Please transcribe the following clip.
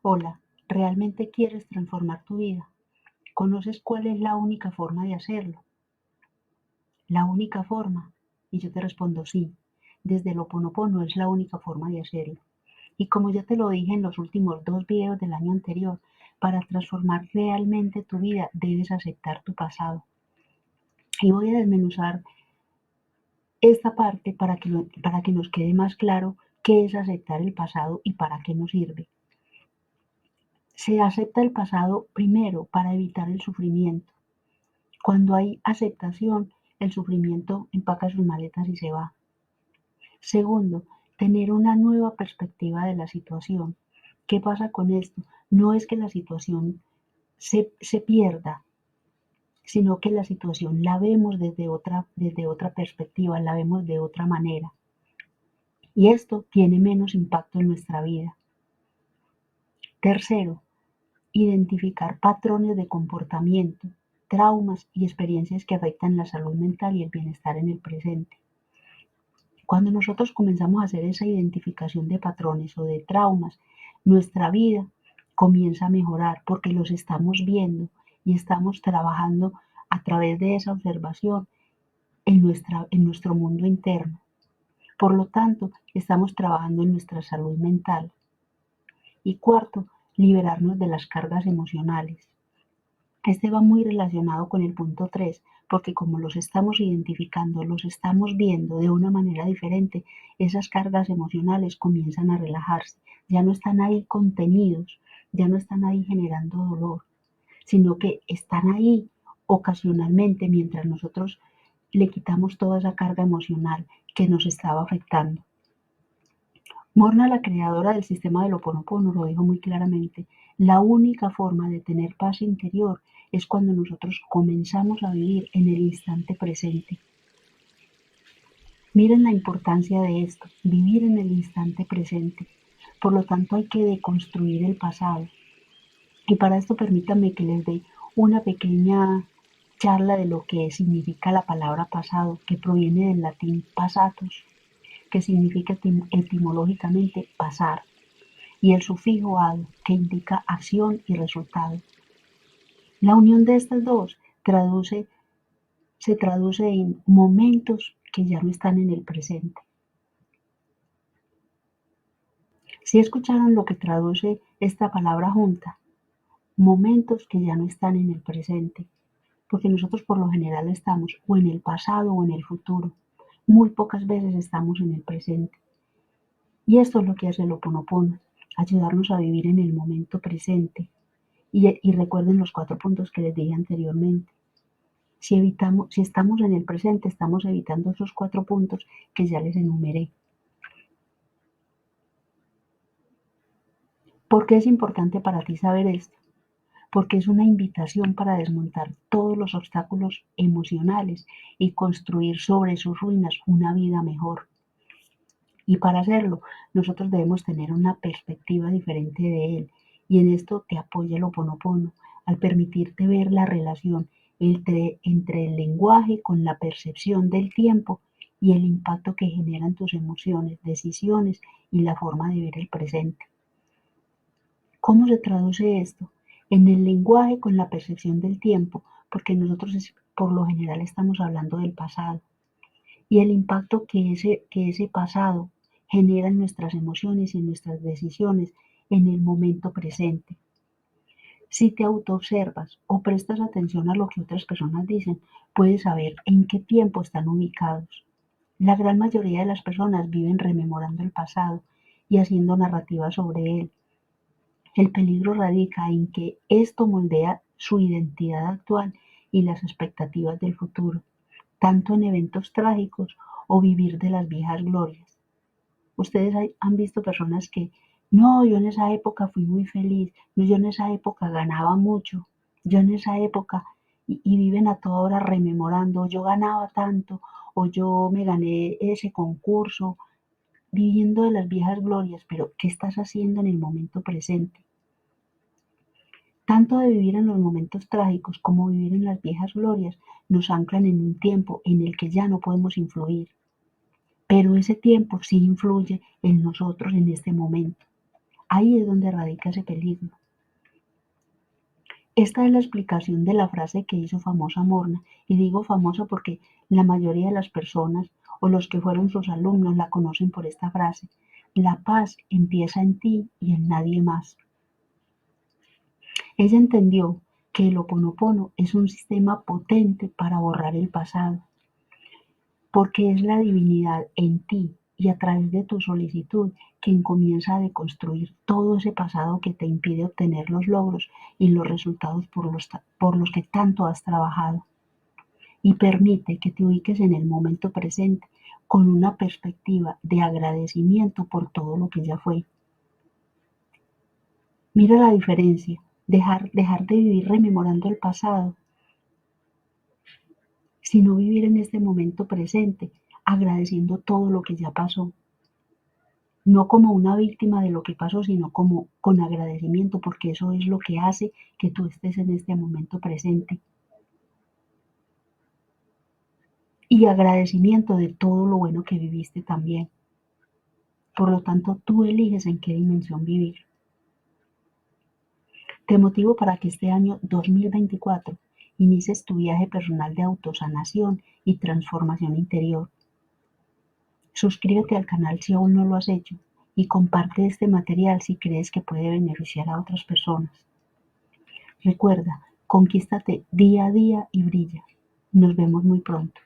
Hola, ¿realmente quieres transformar tu vida? ¿Conoces cuál es la única forma de hacerlo? La única forma. Y yo te respondo sí. Desde el Ho Oponopono es la única forma de hacerlo. Y como ya te lo dije en los últimos dos videos del año anterior, para transformar realmente tu vida debes aceptar tu pasado. Y voy a desmenuzar esta parte para que nos quede más claro qué es aceptar el pasado y para qué nos sirve. Se acepta el pasado primero para evitar el sufrimiento. Cuando hay aceptación, el sufrimiento empaca sus maletas y se va. Segundo, tener una nueva perspectiva de la situación. ¿Qué pasa con esto? No es que la situación se pierda, sino que la situación la vemos desde otra perspectiva, la vemos de otra manera. Y esto tiene menos impacto en nuestra vida. Tercero, identificar patrones de comportamiento, traumas y experiencias que afectan la salud mental y el bienestar en el presente. Cuando nosotros comenzamos a hacer esa identificación de patrones o de traumas, nuestra vida comienza a mejorar porque los estamos viendo y estamos trabajando a través de esa observación en nuestro mundo interno. Por lo tanto, estamos trabajando en nuestra salud mental. Y cuarto, liberarnos de las cargas emocionales. Este va muy relacionado con el punto 3, porque como los estamos identificando, los estamos viendo de una manera diferente, esas cargas emocionales comienzan a relajarse, ya no están ahí contenidos, ya no están ahí generando dolor, sino que están ahí ocasionalmente mientras nosotros le quitamos toda esa carga emocional que nos estaba afectando. Morna, la creadora del sistema del Ho Oponopono, lo dijo muy claramente: la única forma de tener paz interior es cuando nosotros comenzamos a vivir en el instante presente. Miren la importancia de esto, vivir en el instante presente. Por lo tanto, hay que deconstruir el pasado. Y para esto permítanme que les dé una pequeña charla de lo que significa la palabra pasado, que proviene del latín passatus, que significa etimológicamente pasar, y el sufijo "-ado", que indica acción y resultado. La unión de estas dos se traduce en momentos que ya no están en el presente. ¿Sí escucharon lo que traduce esta palabra junta? Momentos que ya no están en el presente, porque nosotros por lo general estamos o en el pasado o en el futuro. Muy pocas veces estamos en el presente. Y esto es lo que hace el Ho Oponopono, ayudarnos a vivir en el momento presente. Y recuerden los 4 puntos que les dije anteriormente. Si estamos en el presente, estamos evitando esos 4 puntos que ya les enumeré. ¿Por qué es importante para ti saber esto? Porque es una invitación para desmontar todos los obstáculos emocionales y construir sobre sus ruinas una vida mejor. Y para hacerlo, nosotros debemos tener una perspectiva diferente de él. Y en esto te apoya el Ho Oponopono, al permitirte ver la relación entre el lenguaje con la percepción del tiempo y el impacto que generan tus emociones, decisiones y la forma de ver el presente. ¿Cómo se traduce esto? En el lenguaje con la percepción del tiempo, porque nosotros por lo general estamos hablando del pasado y el impacto que ese pasado genera en nuestras emociones y en nuestras decisiones en el momento presente. Si te autoobservas o prestas atención a lo que otras personas dicen, puedes saber en qué tiempo están ubicados. La gran mayoría de las personas viven rememorando el pasado y haciendo narrativa sobre él. El peligro radica en que esto moldea su identidad actual y las expectativas del futuro, tanto en eventos trágicos o vivir de las viejas glorias. Ustedes han visto personas que, no, yo en esa época fui muy feliz, no, yo en esa época ganaba mucho, yo en esa época, y viven a toda hora rememorando, yo ganaba tanto, o yo me gané ese concurso, viviendo de las viejas glorias, pero ¿qué estás haciendo en el momento presente? Tanto de vivir en los momentos trágicos como vivir en las viejas glorias nos anclan en un tiempo en el que ya no podemos influir, pero ese tiempo sí influye en nosotros en este momento. Ahí es donde radica ese peligro. Esta es la explicación de la frase que hizo famosa Morna, y digo famosa porque la mayoría de las personas o los que fueron sus alumnos la conocen por esta frase: la paz empieza en ti y en nadie más. Ella entendió que el Ho'oponopono es un sistema potente para borrar el pasado, porque es la divinidad en ti y a través de tu solicitud quien comienza a deconstruir todo ese pasado que te impide obtener los logros y los resultados por los que tanto has trabajado, y permite que te ubiques en el momento presente con una perspectiva de agradecimiento por todo lo que ya fue. Mira la diferencia: dejar de vivir rememorando el pasado, sino vivir en este momento presente, agradeciendo todo lo que ya pasó. No como una víctima de lo que pasó, sino como con agradecimiento, porque eso es lo que hace que tú estés en este momento presente. Y agradecimiento de todo lo bueno que viviste también. Por lo tanto, tú eliges en qué dimensión vivir. Te motivo para que este año 2024 inicies tu viaje personal de autosanación y transformación interior. Suscríbete al canal si aún no lo has hecho y comparte este material si crees que puede beneficiar a otras personas. Recuerda, conquístate día a día y brilla. Nos vemos muy pronto.